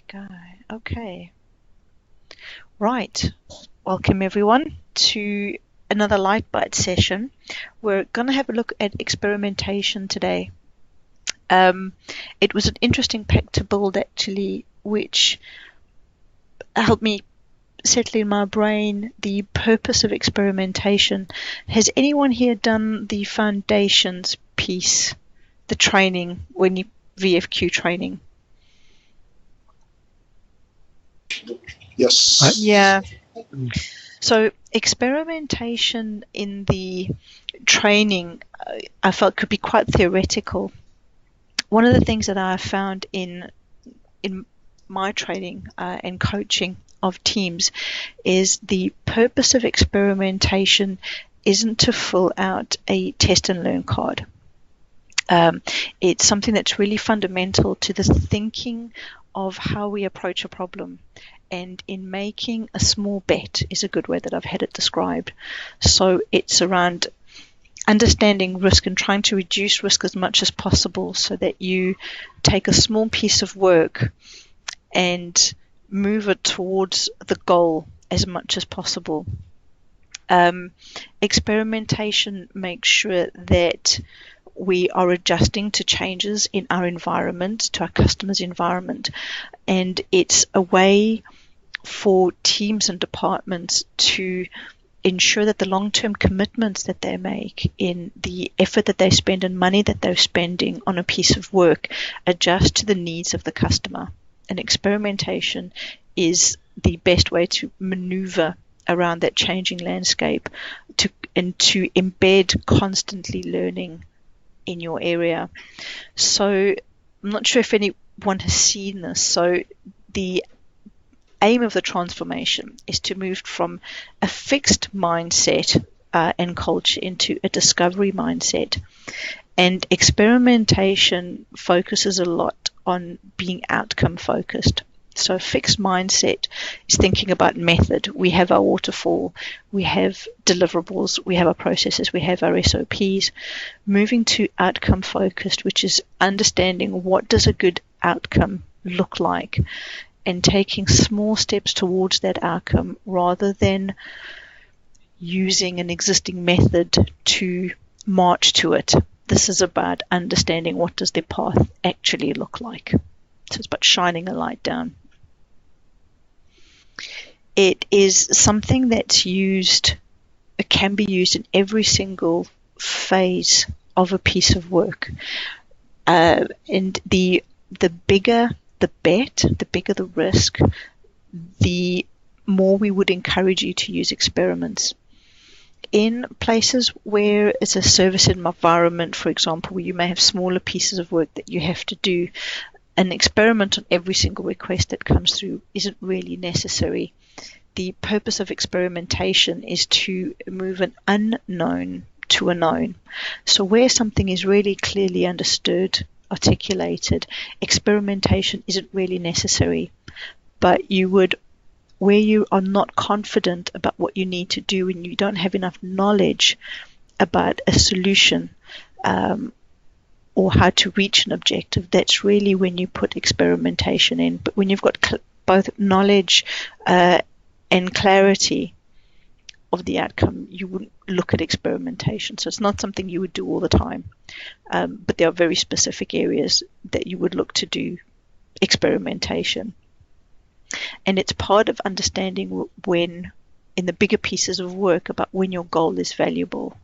Go. Okay. Right. Welcome everyone to another Light Bite session. We're going to have a look at experimentation today. It was an interesting pack to build actually, which helped me settle in my brain the purpose of experimentation. Has anyone here done the foundations piece, the training, when you VFQ training? Yes. Yeah. So experimentation in the training, I felt could be quite theoretical. One of the things that I found in my training and coaching of teams is the purpose of experimentation isn't to fill out a test and learn card. It's something that's really fundamental to the thinking of how we approach a problem. And in making a small bet is a good way that I've had it described. So it's around understanding risk and trying to reduce risk as much as possible so that you take a small piece of work and move it towards the goal as much as possible. Experimentation makes sure that we are adjusting to changes in our environment, to our customers' environment, and it's a way for teams and departments to ensure that the long-term commitments that they make in the effort that they spend and money that they're spending on a piece of work adjust to the needs of the customer. And experimentation is the best way to maneuver around that changing landscape and to embed constantly learning in your area. So I'm not sure if anyone has seen this. So the aim of the transformation is to move from a fixed mindset and culture into a discovery mindset. And experimentation focuses a lot on being outcome focused. So a fixed mindset is thinking about method. We have our waterfall, we have deliverables, we have our processes, we have our SOPs. Moving to outcome focused, which is understanding what does a good outcome look like and taking small steps towards that outcome rather than using an existing method to march to it. This is about understanding what does the path actually look like. So it's about shining a light down. It is something that's used, it can be used in every single phase of a piece of work. And the bigger the bet, the bigger the risk, the more we would encourage you to use experiments. In places where it's a service environment, for example, where you may have smaller pieces of work that you have to do, an experiment on every single request that comes through isn't really necessary. The purpose of experimentation is to move an unknown to a known. So where something is really clearly understood, articulated, experimentation isn't really necessary. But where you are not confident about what you need to do and you don't have enough knowledge about a solution or how to reach an objective, that's really when you put experimentation in. But when you've got both knowledge and clarity of the outcome, you wouldn't look at experimentation. So it's not something you would do all the time. But there are very specific areas that you would look to do experimentation. And it's part of understanding when, in the bigger pieces of work, about when your goal is valuable.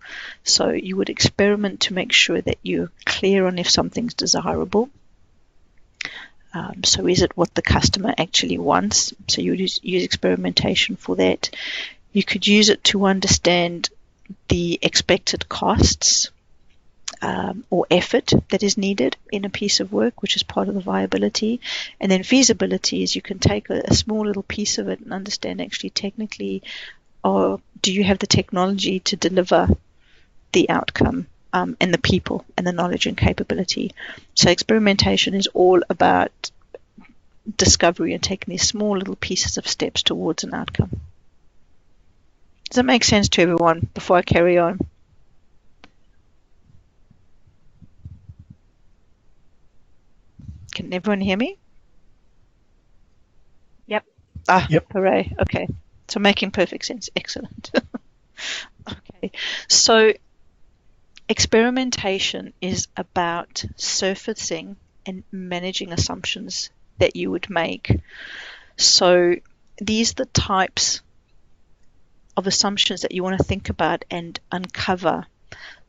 So you would experiment to make sure that you're clear on if something's desirable. So is it what the customer actually wants? So you would use experimentation for that. You could use it to understand the expected costs or effort that is needed in a piece of work, which is part of the viability. And then feasibility is you can take a small little piece of it and understand actually technically, or do you have the technology to deliver the outcome and the people and the knowledge and capability. So experimentation is all about discovery and taking these small little pieces of steps towards an outcome. Does that make sense to everyone before I carry on? Can everyone hear me? Yep. Hooray. Okay. So making perfect sense. Excellent. Okay. So experimentation is about surfacing and managing assumptions that you would make. So these are the types of assumptions that you want to think about and uncover.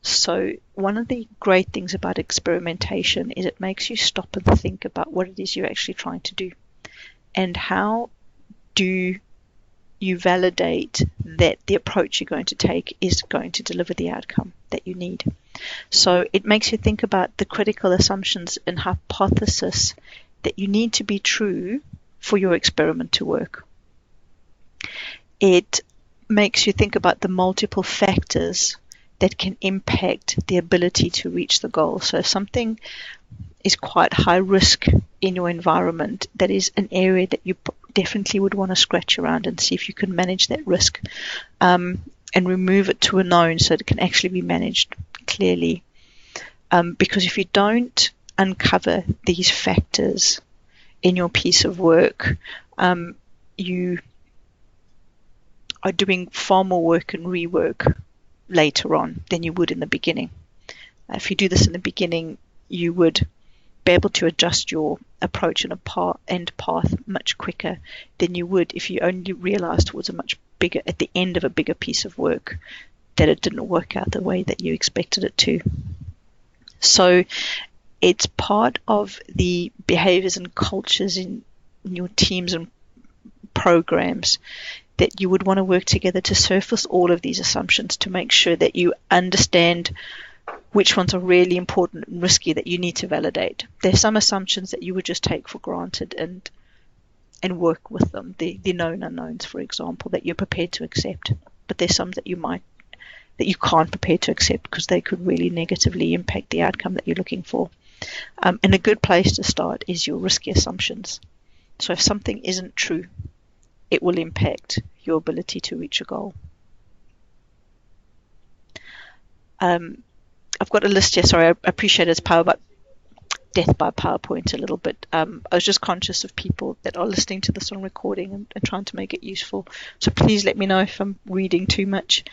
So one of the great things about experimentation is it makes you stop and think about what it is you're actually trying to do, and how do you validate that the approach you're going to take is going to deliver the outcome that you need. So it makes you think about the critical assumptions and hypothesis that you need to be true for your experiment to work. It makes you think about the multiple factors that can impact the ability to reach the goal. So if something is quite high risk in your environment, that is an area that you definitely would want to scratch around and see if you can manage that risk, and remove it to a known so that it can actually be managed clearly. Because if you don't uncover these factors in your piece of work, you are doing far more work and rework later on than you would in the beginning. If you do this in the beginning, you would be able to adjust your approach and end path much quicker than you would if you only realized towards at the end of a bigger piece of work that it didn't work out the way that you expected it to. So it's part of the behaviors and cultures in your teams and programs that you would want to work together to surface all of these assumptions to make sure that you understand which ones are really important and risky that you need to validate. There's some assumptions that you would just take for granted and work with them, the known unknowns, for example, that you're prepared to accept. But there's some that you can't prepare to accept because they could really negatively impact the outcome that you're looking for. And a good place to start is your risky assumptions. So if something isn't true, it will impact your ability to reach a goal. I've got a list here. Sorry, I appreciate it's death by PowerPoint a little bit. I was just conscious of people that are listening to this on recording and trying to make it useful. So please let me know if I'm reading too much.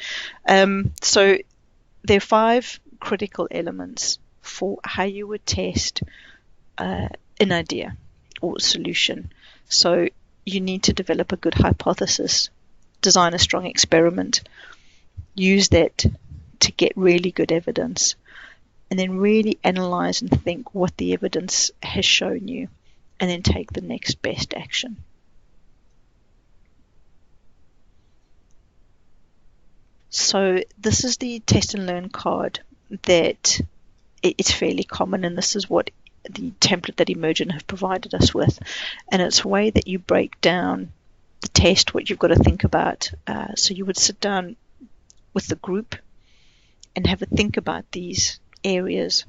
So there are 5 critical elements for how you would test an idea or solution. So you need to develop a good hypothesis, design a strong experiment, use that to get really good evidence, and then really analyze and think what the evidence has shown you, and then take the next best action. So this is the test and learn card that it's fairly common, and this is what the template that Emergent have provided us with. And it's a way that you break down the test, what you've got to think about. So you would sit down with the group and have a think about these areas.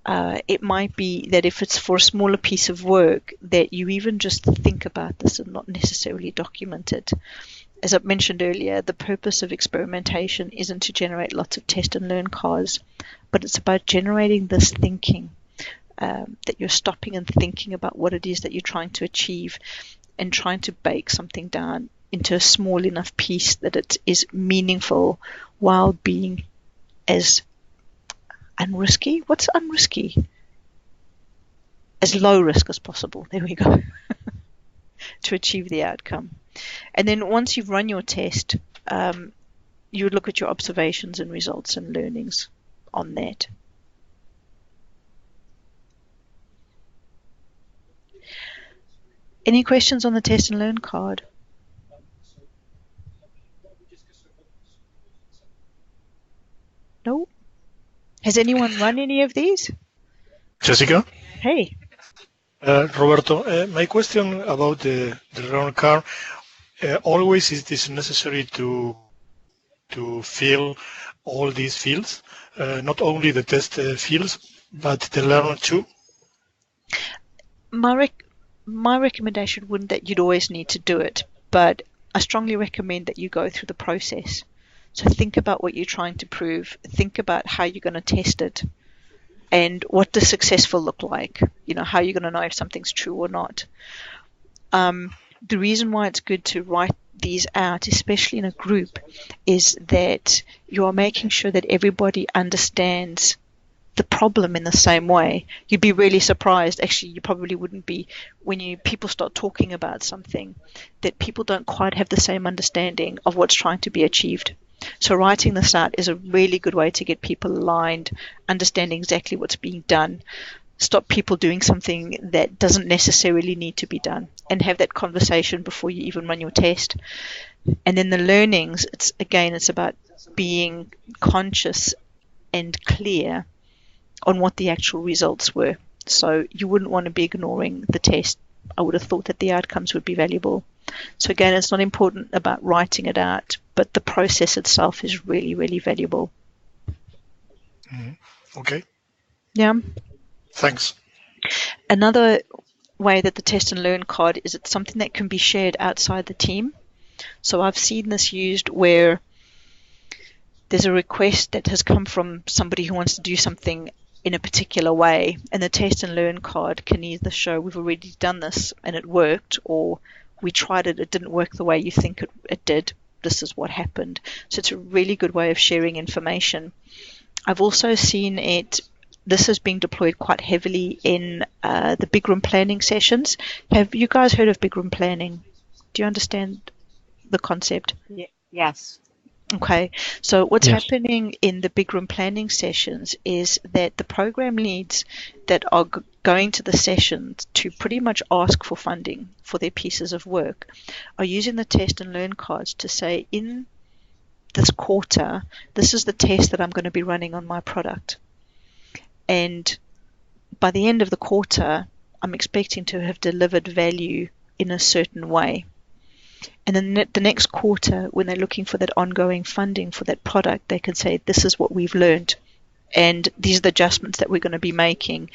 It might be that if it's for a smaller piece of work, that you even just think about this and not necessarily document it. As I mentioned earlier, the purpose of experimentation isn't to generate lots of test and learn cards, but it's about generating this thinking, that you're stopping and thinking about what it is that you're trying to achieve and trying to bake something down into a small enough piece that it is meaningful while being as unrisky. What's unrisky? As low risk as possible. There we go. To achieve the outcome. And then once you've run your test, you would look at your observations and results and learnings on that. Any questions on the test and learn card? No? Has anyone run any of these? Jessica? Hey. Roberto, my question about the learn card, always is this necessary to fill all these fields, not only the test fields, but the learn too? My recommendation wouldn't that you'd always need to do it, but I strongly recommend that you go through the process. So think about what you're trying to prove, think about how you're going to test it, and what does successful look like? You know, how you're going to know if something's true or not. the reason why it's good to write these out, especially in a group, is that you are making sure that everybody understands the problem in the same way. You'd be really surprised, actually you probably wouldn't be, when people start talking about something, that people don't quite have the same understanding of what's trying to be achieved. So writing this out is a really good way to get people aligned, understanding exactly what's being done, stop people doing something that doesn't necessarily need to be done, and have that conversation before you even run your test. And then the learnings, it's about being conscious and clear on what the actual results were. So you wouldn't want to be ignoring the test. I would have thought that the outcomes would be valuable. So again, it's not important about writing it out, but the process itself is really, really valuable. Okay. Yeah. Thanks. Another way that the test and learn card is it's something that can be shared outside the team. So I've seen this used where there's a request that has come from somebody who wants to do something in a particular way, and the test and learn card can either show we've already done this and it worked, or we tried it, it didn't work the way you think it did, this is what happened. So it's a really good way of sharing information. I've also seen this is being deployed quite heavily in the big room planning sessions. Have you guys heard of big room planning? Do you understand the concept? Yes. Okay, so what's happening in the big room planning sessions is that the program leads that are going to the sessions to pretty much ask for funding for their pieces of work are using the test and learn cards to say, in this quarter, this is the test that I'm going to be running on my product. And by the end of the quarter, I'm expecting to have delivered value in a certain way. And then the next quarter, when they're looking for that ongoing funding for that product, they can say, this is what we've learned, and these are the adjustments that we're going to be making.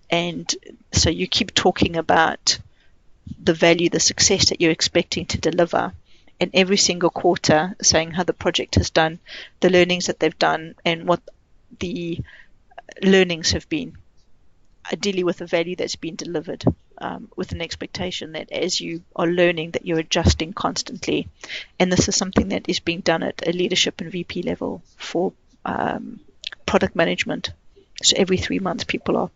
And so you keep talking about the value, the success that you're expecting to deliver, and every single quarter saying how the project has done, the learnings that they've done, and what the learnings have been, ideally with the value that's been delivered, with an expectation that as you are learning that you're adjusting constantly. And this is something that is being done at a leadership and VP level for product management. So every 3 months people are,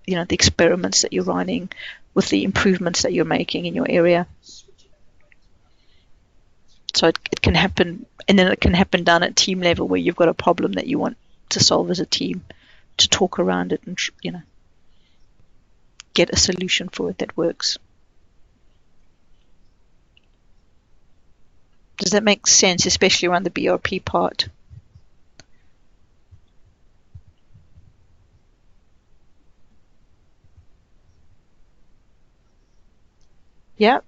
the experiments that you're running with the improvements that you're making in your area. So it can happen, and then it can happen down at team level where you've got a problem that you want to solve as a team, to talk around it and, get a solution for it that works. Does that make sense, especially around the BRP part? Yeah?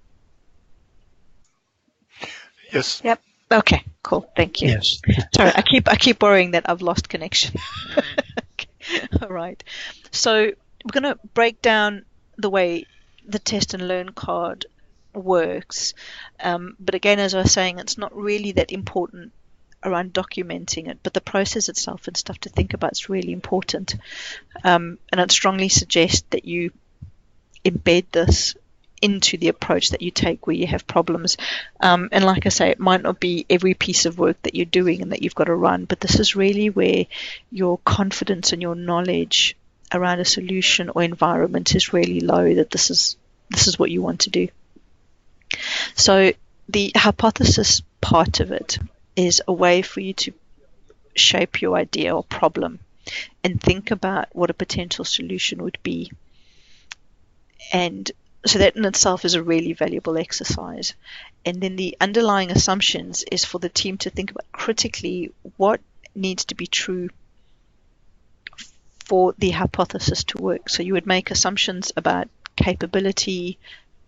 Yes. Yep. Okay, cool. Thank you. Yes. Sorry, I keep worrying that I've lost connection. Okay. All right. So we're going to break down the way the test and learn card works. But again, as I was saying, it's not really that important around documenting it, but the process itself and stuff to think about is really important. And I'd strongly suggest that you embed this into the approach that you take where you have problems. And like I say, it might not be every piece of work that you're doing and that you've got to run, but this is really where your confidence and your knowledge around a solution or environment is really low, that this is what you want to do. So the hypothesis part of it is a way for you to shape your idea or problem and think about what a potential solution would be. And so that in itself is a really valuable exercise. And then the underlying assumptions is for the team to think about critically what needs to be true for the hypothesis to work. So you would make assumptions about capability,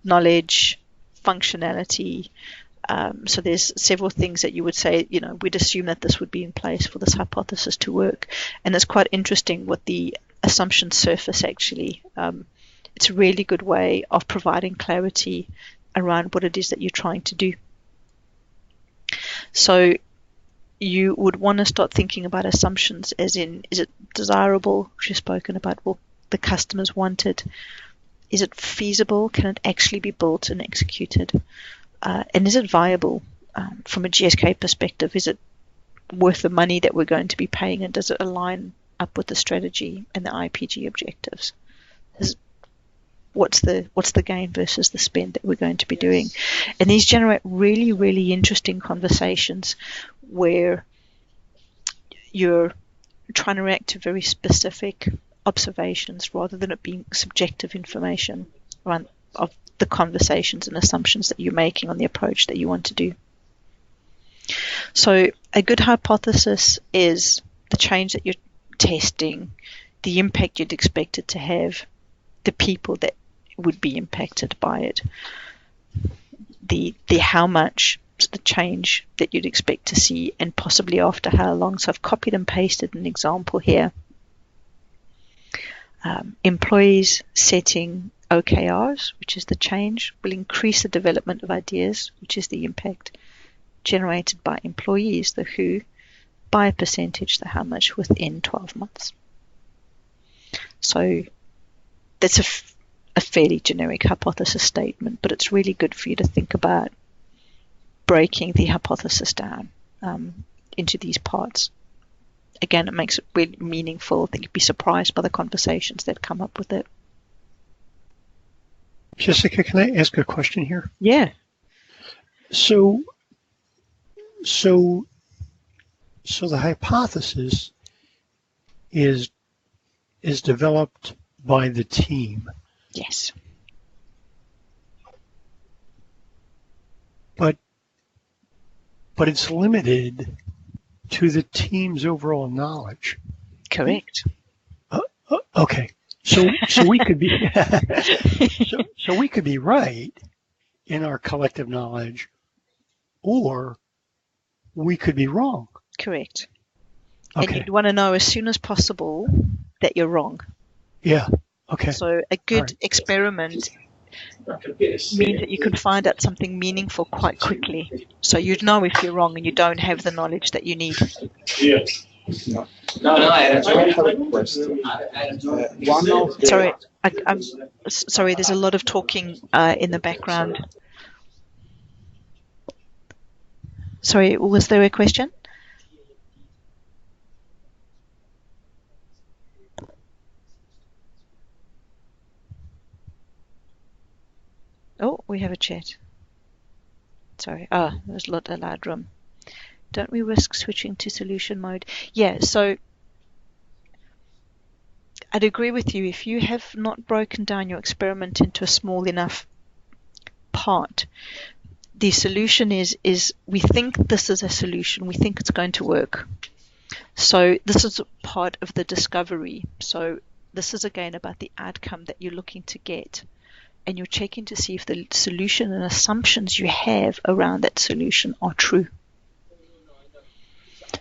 knowledge, functionality. So there's several things that you would say, we'd assume that this would be in place for this hypothesis to work. And it's quite interesting what the assumptions surface actually. It's a really good way of providing clarity around what it is that you're trying to do. So you would want to start thinking about assumptions as in, is it desirable? We've spoken about what the customers wanted. Is it feasible? Can it actually be built and executed? And is it viable from a GSK perspective? Is it worth the money that we're going to be paying, and does it align up with the strategy and the IPG objectives? What's the gain versus the spend that we're going to be doing? And these generate really, really interesting conversations where you're trying to react to very specific observations rather than it being subjective information around of the conversations and assumptions that you're making on the approach that you want to do. So a good hypothesis is the change that you're testing, the impact you'd expect it to have, the people that would be impacted by it, the how much, the change that you'd expect to see, and possibly after how long. So I've copied and pasted an example here. Employees setting OKRs, which is the change, will increase the development of ideas, which is the impact generated by employees, the who, by a percentage, the how much, within 12 months. So that's a fairly generic hypothesis statement, but it's really good for you to think about breaking the hypothesis down into these parts. Again, it makes it really meaningful. I think you'd be surprised by the conversations that come up with it. Jessica, can I ask a question here? Yeah. So the hypothesis is developed by the team. Yes. But it's limited to the team's overall knowledge. Correct. Okay. So we could be so we could be right in our collective knowledge, or we could be wrong. Correct. Okay. And you'd want to know as soon as possible that you're wrong. Yeah. Okay. So a good experiment means that you can find out something meaningful quite quickly. So you'd know if you're wrong and you don't have the knowledge that you need. Yeah. Sorry, I'm sorry. There's a lot of talking in the background. Sorry, was there a question? Oh, we have a chat. Sorry. There's a loud room. Don't we risk switching to solution mode? Yeah, so I'd agree with you. If you have not broken down your experiment into a small enough part, the solution is we think this is a solution. We think it's going to work. So this is part of the discovery. So this is again about the outcome that you're looking to get. And you're checking to see if the solution and assumptions you have around that solution are true.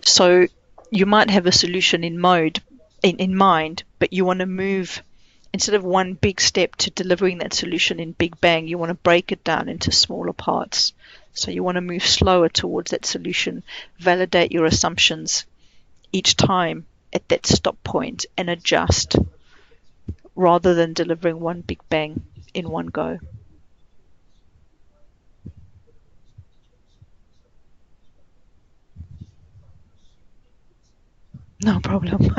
So you might have a solution in mind, but you want to move, instead of one big step to delivering that solution in big bang, you want to break it down into smaller parts. So you want to move slower towards that solution, validate your assumptions each time at that stop point and adjust, rather than delivering one big bang in one go. No problem.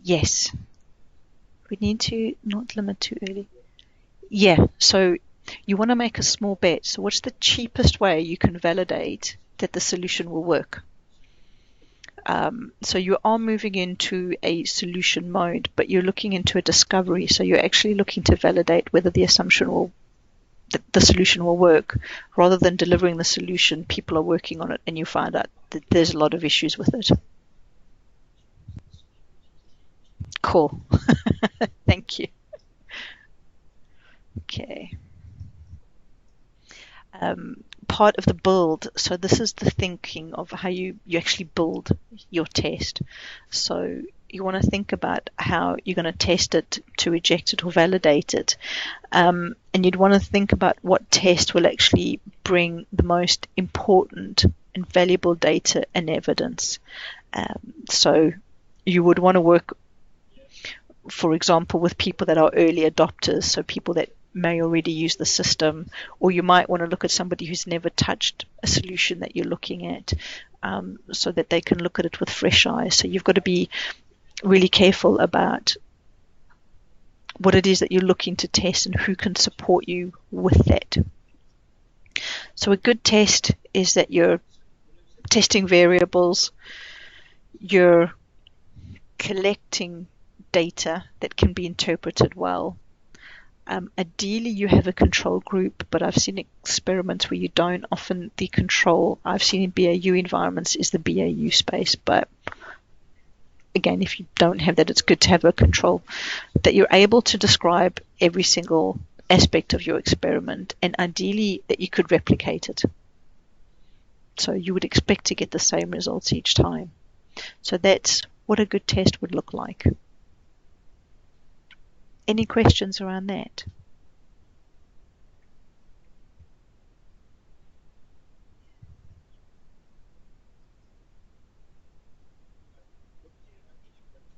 Yes. We need to not limit too early. Yeah, so you want to make a small bet. So what's the cheapest way you can validate that the solution will work? So you are moving into a solution mode, but you're looking into a discovery. So you're actually looking to validate whether the solution will work, rather than delivering the solution. People are working on it, and you find out that there's a lot of issues with it. Cool. Thank you. Okay. Part of the build, so this is the thinking of how you actually build your test. So you want to think about how you're going to test it to reject it or validate it. And you'd want to think about what test will actually bring the most important and valuable data and evidence. So you would want to work, for example, with people that are early adopters, so people that may already use the system, or you might want to look at somebody who's never touched a solution that you're looking at, so that they can look at it with fresh eyes. So you've got to be really careful about what it is that you're looking to test and who can support you with that. So a good test is that you're testing variables, you're collecting data that can be interpreted well. Ideally, you have a control group, but I've seen experiments where you don't. Often the control I've seen in BAU environments is the BAU space, but again, if you don't have that, it's good to have a control, that you're able to describe every single aspect of your experiment, and ideally that you could replicate it. So you would expect to get the same results each time. So that's what a good test would look like. Any questions around that?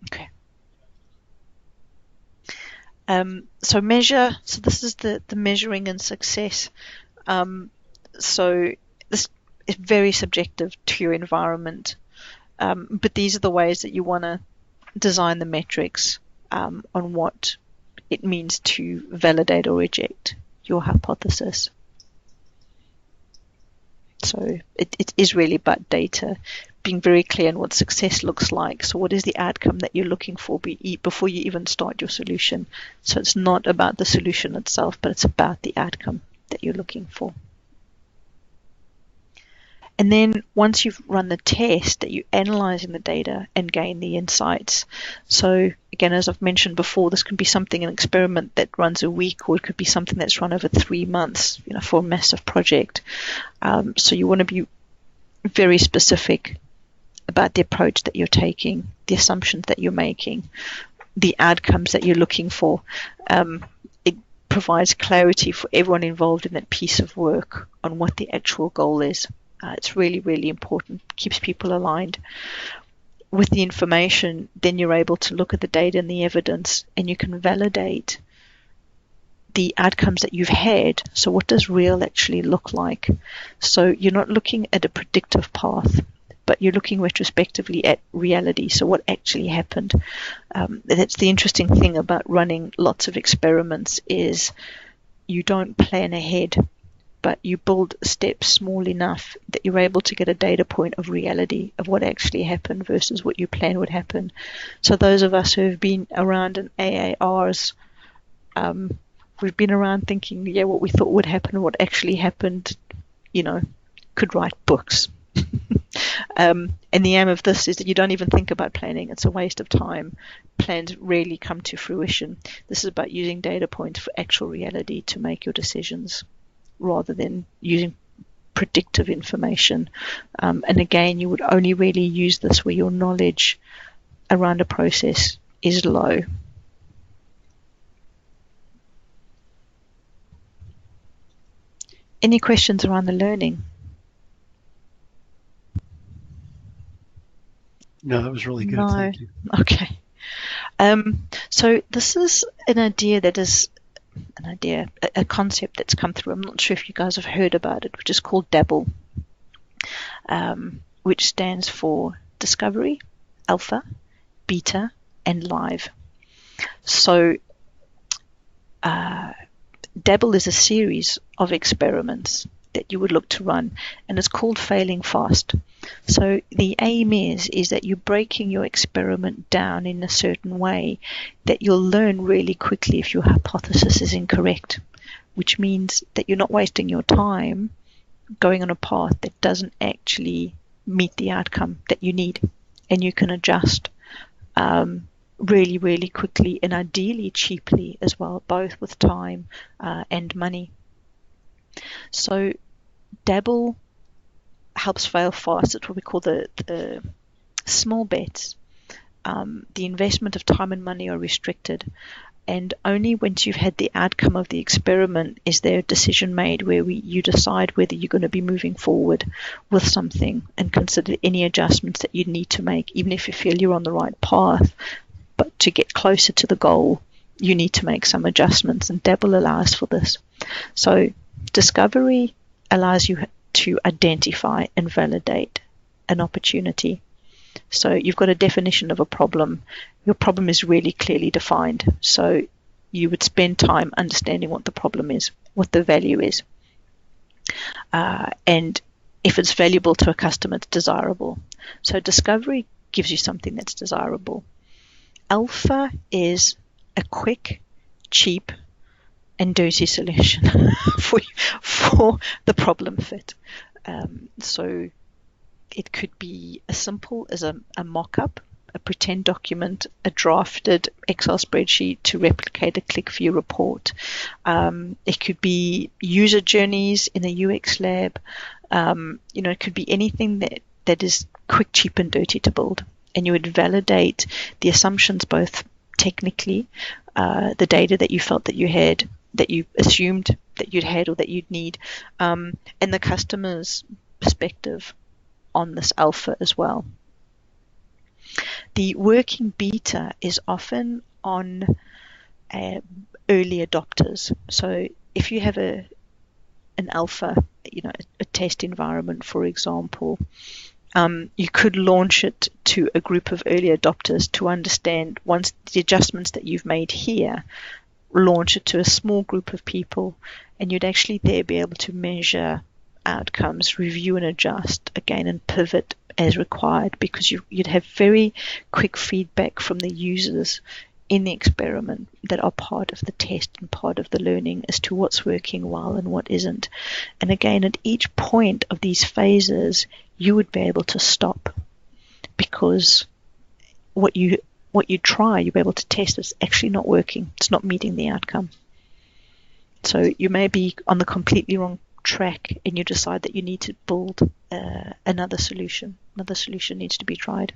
Okay. So measure, so this is the measuring and success. So this is very subjective to your environment, but these are the ways that you want to design the metrics on what it means to validate or reject your hypothesis. So it is really about data, being very clear on what success looks like. So what is the outcome that you're looking for before you even start your solution? So it's not about the solution itself, but it's about the outcome that you're looking for. And then once you've run the test, that you're analyzing the data and gain the insights. So again, as I've mentioned before, this can be something, an experiment that runs a week, or it could be something that's run over 3 months, for a massive project. So you want to be very specific about the approach that you're taking, the assumptions that you're making, the outcomes that you're looking for. It provides clarity for everyone involved in that piece of work on what the actual goal is. It's really, really important. Keeps people aligned. With the information, then you're able to look at the data and the evidence, and you can validate the outcomes that you've had. So what does real actually look like? So you're not looking at a predictive path, but you're looking retrospectively at reality. So what actually happened? That's the interesting thing about running lots of experiments, is you don't plan ahead, but you build steps small enough that you're able to get a data point of reality of what actually happened versus what you plan would happen. So those of us who have been around in AARs, we've been around thinking, what we thought would happen and what actually happened, could write books. And the aim of this is that you don't even think about planning. It's a waste of time. Plans rarely come to fruition. This is about using data points for actual reality to make your decisions, rather than using predictive information. And again, you would only really use this where your knowledge around a process is low. Any questions around the learning? No, that was really good. No. Thank you. Okay. So this is an idea that is a concept that's come through. I'm not sure if you guys have heard about it, which is called DABLE, which stands for Discovery, Alpha, Beta, and Live. So DABLE is a series of experiments that you would look to run, and it's called failing fast. So the aim is that you're breaking your experiment down in a certain way that you'll learn really quickly if your hypothesis is incorrect, which means that you're not wasting your time going on a path that doesn't actually meet the outcome that you need, and you can adjust really, really quickly, and ideally cheaply as well, both with time and money. So DABLE helps fail fast. It's what we call the small bets. the investment of time and money are restricted. And only once you've had the outcome of the experiment is there a decision made where you decide whether you're going to be moving forward with something and consider any adjustments that you need to make, even if you feel you're on the right path. But to get closer to the goal, you need to make some adjustments, and Dabble allows for this. So discovery allows you to identify and validate an opportunity. So you've got a definition of a problem. Your problem is really clearly defined. So you would spend time understanding what the problem is, what the value is. And if it's valuable to a customer, it's desirable. So discovery gives you something that's desirable. Alpha is a quick, cheap, and dirty solution for the problem fit. So it could be as simple as a mock-up, a pretend document, a drafted Excel spreadsheet to replicate a click-view report. It could be user journeys in a UX lab. It could be anything that is quick, cheap, and dirty to build. And you would validate the assumptions both technically, the data that you felt that you had, that you assumed that you'd had or that you'd need, and the customer's perspective on this alpha as well. The working beta is often on early adopters. So if you have an alpha, a test environment, for example, you could launch it to a group of early adopters to understand, once the adjustments that you've made here, launch it to a small group of people, and you'd actually there be able to measure outcomes, review and adjust again, and pivot as required, because you'd have very quick feedback from the users in the experiment that are part of the test and part of the learning as to what's working well and what isn't. And again, at each point of these phases, you would be able to stop, because what you try, you'll be able to test it's actually not working. It's not meeting the outcome. So you may be on the completely wrong track and you decide that you need to build another solution. Another solution needs to be tried.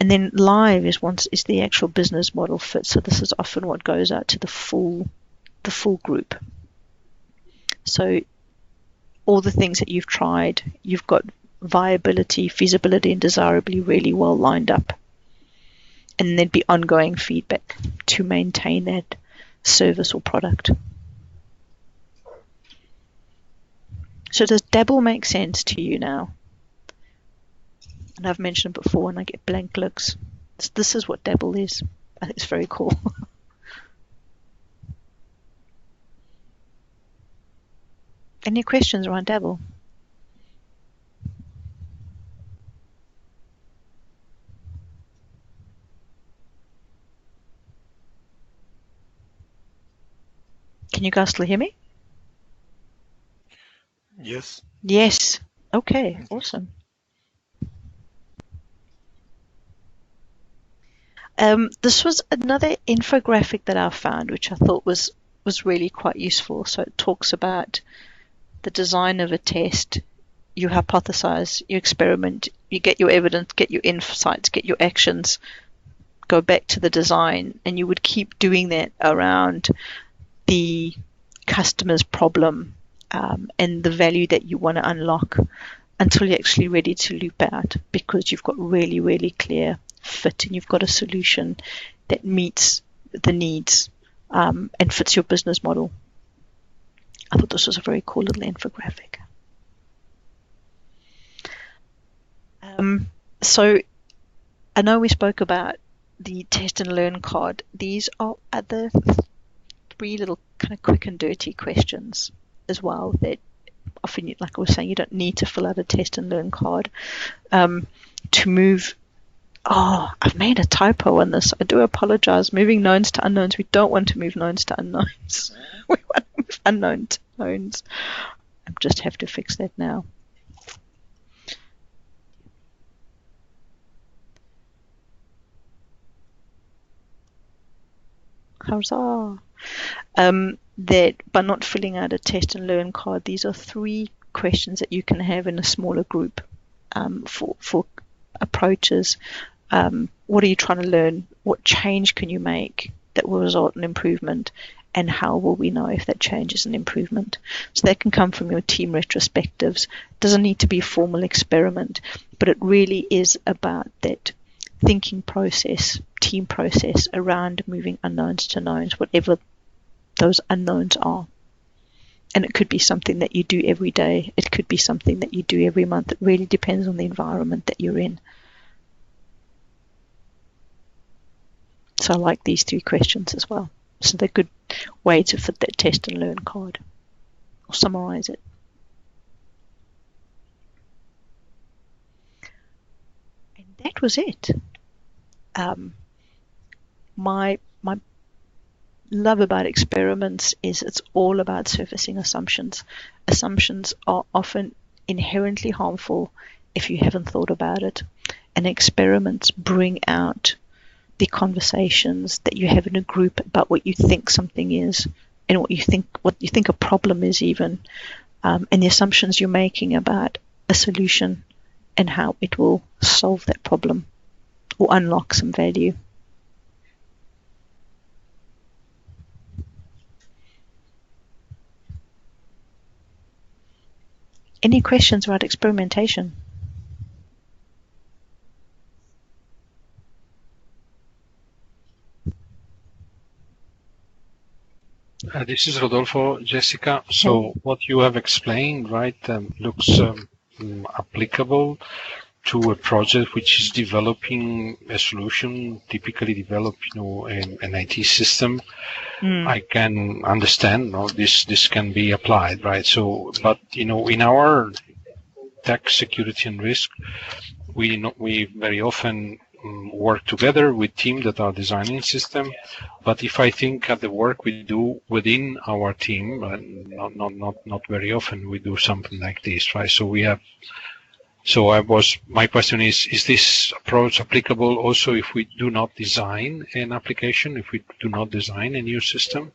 And then live is the actual business model fit. So this is often what goes out to the full group. So all the things that you've tried, you've got viability, feasibility, and desirability really well lined up. And there'd be ongoing feedback to maintain that service or product. So does Dabble make sense to you now? And I've mentioned it before and I get blank looks. This is what Dabble is. I think it's very cool. Any questions around Dabble? Can you guys still hear me? Yes. Yes. Okay, awesome. This was another infographic that I found, which I thought was really quite useful. So it talks about the design of a test. You hypothesize, you experiment, you get your evidence, get your insights, get your actions, go back to the design, and you would keep doing that around the customer's problem and the value that you want to unlock until you're actually ready to loop out, because you've got really, really clear fit and you've got a solution that meets the needs and fits your business model. I thought this was a very cool little infographic. So I know we spoke about the test and learn card. These are other 3 little kind of quick and dirty questions as well that often, like I was saying, you don't need to fill out a test and learn card to move. Oh, I've made a typo on this. I do apologize. Moving knowns to unknowns. We don't want to move knowns to unknowns. We want to move unknown to knowns. I just have to fix that now. Huzzah. That by not filling out a test and learn card, these are 3 questions that you can have in a smaller group for approaches what are you trying to learn? What change can you make that will result in improvement? And how will we know if that change is an improvement? So that can come from your team retrospectives. It doesn't need to be a formal experiment, but it really is about that thinking process, team process around moving unknowns to knowns, whatever those unknowns are. And it could be something that you do every day. It could be something that you do every month. It really depends on the environment that you're in. So I like these 3 questions as well. So they're a good way to fit that test and learn card or summarize it. And that was it. My love about experiments is it's all about surfacing assumptions. Assumptions are often inherently harmful if you haven't thought about it. And experiments bring out the conversations that you have in a group about what you think something is and what you think a problem is even, and the assumptions you're making about a solution and how it will solve that problem or unlock some value. Any questions about experimentation? This is Rodolfo, Jessica. So what you have explained, right, looks applicable to a project which is developing a solution, typically develop, an IT system. I can understand, this can be applied, right? So, but, in our tech security and risk, we very often work together with teams that are designing system. But if I think at the work we do within our team, not very often we do something like this, right? My question is this approach applicable also if we do not design an application, if we do not design a new system?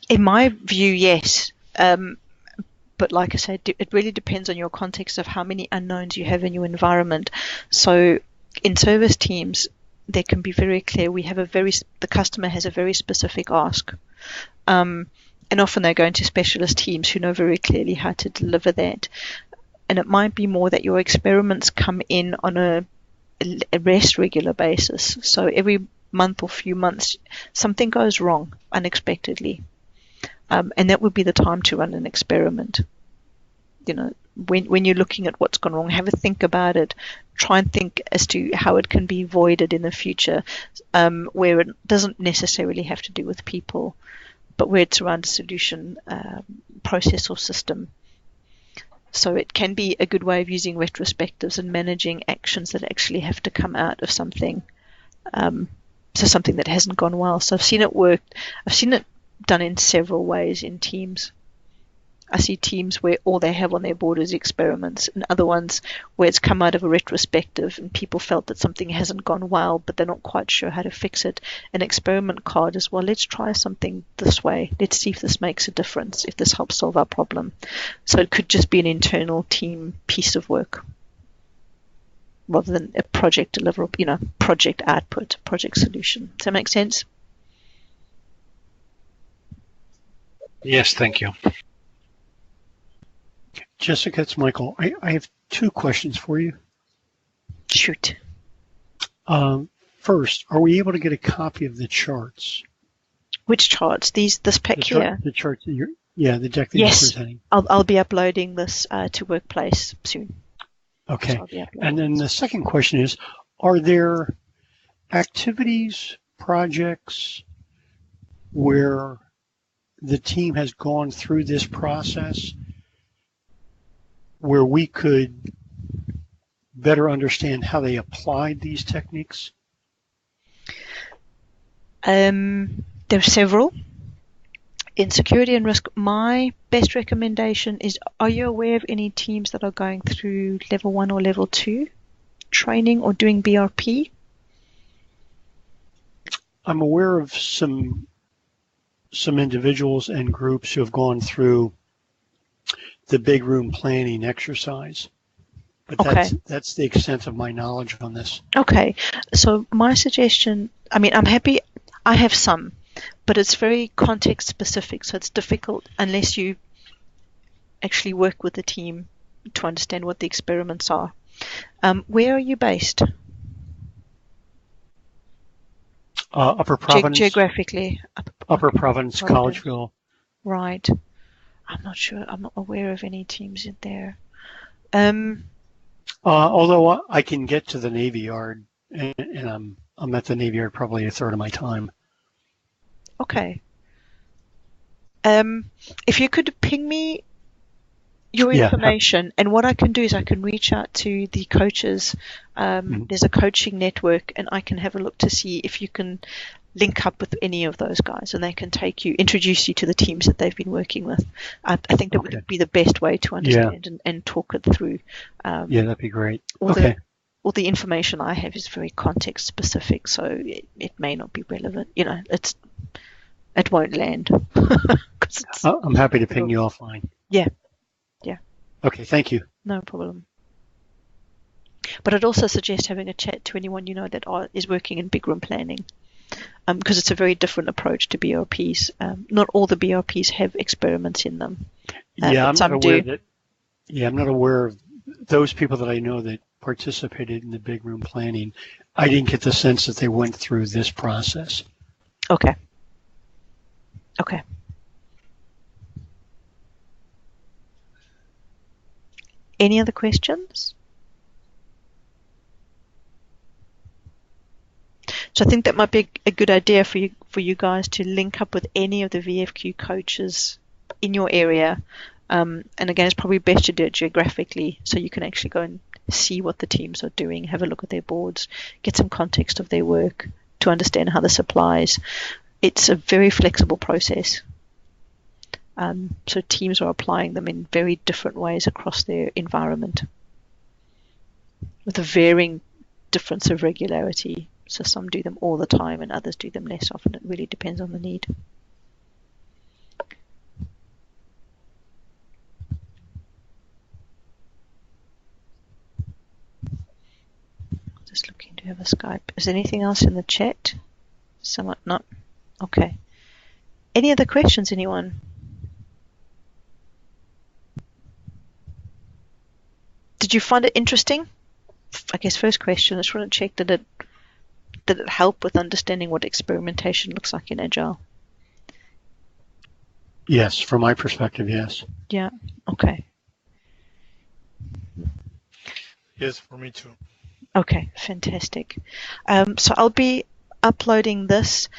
In my view, yes. But like I said, it really depends on your context of how many unknowns you have in your environment. So in service teams, they can be very clear. The customer has a very specific ask. And often they're going to specialist teams who know very clearly how to deliver that. And it might be more that your experiments come in on a less regular basis. So every month or few months, something goes wrong unexpectedly. And that would be the time to run an experiment. When you're looking at what's gone wrong, have a think about it. Try and think as to how it can be avoided in the future, where it doesn't necessarily have to do with people, but where it's around a solution, process or system. So it can be a good way of using retrospectives and managing actions that actually have to come out of something. So something that hasn't gone well. So I've seen it work. I've seen it done in several ways in teams. I see teams where all they have on their board is experiments, and other ones where it's come out of a retrospective and people felt that something hasn't gone well, but they're not quite sure how to fix it. An experiment card is, well, let's try something this way. Let's see if this makes a difference, if this helps solve our problem. So it could just be an internal team piece of work rather than a project deliverable, project output, project solution. Does that make sense? Yes, thank you. Jessica, it's Michael. I have 2 questions for you. Shoot. First, are we able to get a copy of the charts? Which charts? This pack here? The charts that the deck that you're presenting. I'll be uploading this to Workplace soon. Okay. So and then the second question is, are there activities, projects where the team has gone through this process where we could better understand how they applied these techniques? There are several. In security and risk, my best recommendation is, are you aware of any teams that are going through level 1 or level 2 training or doing BRP? I'm aware of some individuals and groups who have gone through the big room planning exercise. But Okay. that's the extent of my knowledge on this. Okay. So my suggestion, I mean, I'm happy. I have some, but it's very context specific, so it's difficult unless you actually work with the team to understand what the experiments are. Where are you based? Upper Providence, Geographically? Upper Providence, Collegeville. Right. I'm not sure. I'm not aware of any teams in there. Although I can get to the Navy Yard, and I'm at the Navy Yard probably a third of my time. Okay. If you could ping me your Yeah. information, and what I can do is I can reach out to the coaches. There's a coaching network, and I can have a look to see if you can link up with any of those guys, and they can introduce you to the teams that they've been working with. I think that would be the best way to understand and talk it through. Yeah, that'd be great. All the information I have is very context specific, so it may not be relevant. You know, it won't land. I'm happy to ping you offline. Yeah. Okay, thank you. No problem. But I'd also suggest having a chat to anyone you know that is working in big room planning, because it's a very different approach to BRPs. Not all the BRPs have experiments in them. I'm not aware of those people that I know that participated in the big room planning. I didn't get the sense that they went through this process. Okay. Any other questions? So I think that might be a good idea for you guys to link up with any of the VFQ coaches in your area. And again, it's probably best to do it geographically, so you can actually go and see what the teams are doing, have a look at their boards, get some context of their work to understand how this applies. It's a very flexible process. So teams are applying them in very different ways across their environment with a varying difference of regularity. So some do them all the time and others do them less often. It really depends on the need. Just looking to have a Skype. Is there anything else in the chat? Someone? No? Okay. Any other questions, anyone? Did you find it interesting? I guess first question, I just want to check, did it help with understanding what experimentation looks like in Agile? Yes, from my perspective, yes. Yeah, okay. Yes, for me too. Okay, fantastic. So I'll be uploading this.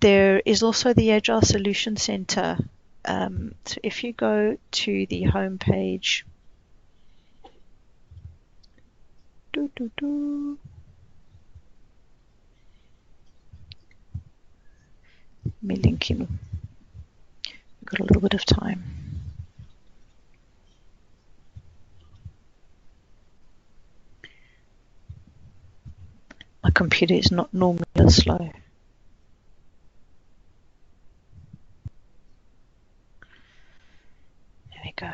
There is also the Agile Solution Center. So if you go to the home page, let me link in. We've got a little bit of time. My computer is not normally this slow. There we go.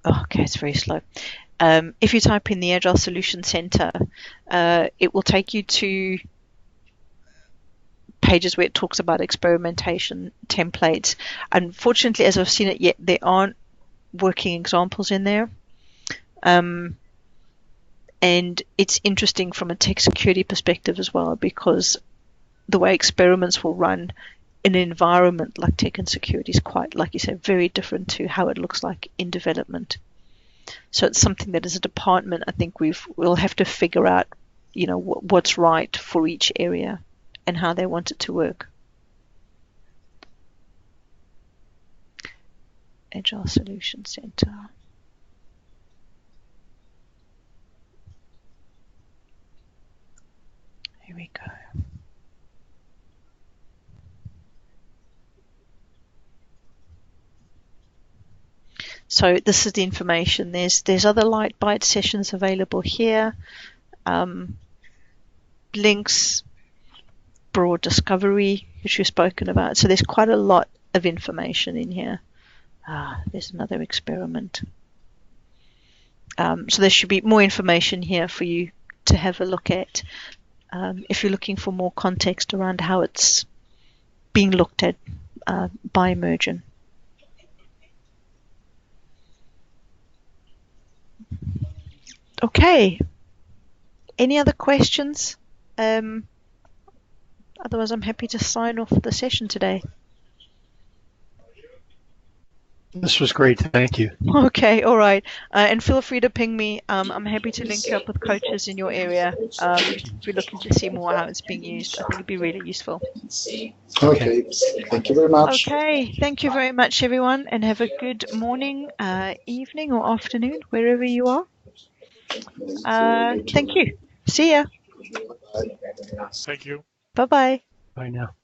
Oh, okay, it's very slow. If you type in the Agile Solution Center, it will take you to pages where it talks about experimentation templates. Unfortunately, as I've seen it yet, there aren't working examples in there. And it's interesting from a tech security perspective as well, because the way experiments will run in an environment like tech and security is quite, like you said, very different to how it looks like in development. So it's something that as a department, I think we'll have to figure out, what's right for each area and how they want it to work. Agile Solution Center. Here we go. So this is the information. There's other Lite Byte sessions available here. Links, broad discovery, which we've spoken about. So there's quite a lot of information in here. There's another experiment. So there should be more information here for you to have a look at if you're looking for more context around how it's being looked at by Emergent. Okay. Any other questions? Otherwise, I'm happy to sign off the session today. This was great. Thank you. Okay, all right. And feel free to ping me. I'm happy to link you up with coaches in your area if you're looking to see more how it's being used. I think it'd be really useful. Okay. Thank you very much. Okay, thank you very much, everyone, and have a good morning, evening, or afternoon, wherever you are. Thank you. See ya. Thank you. Bye-bye. Bye now.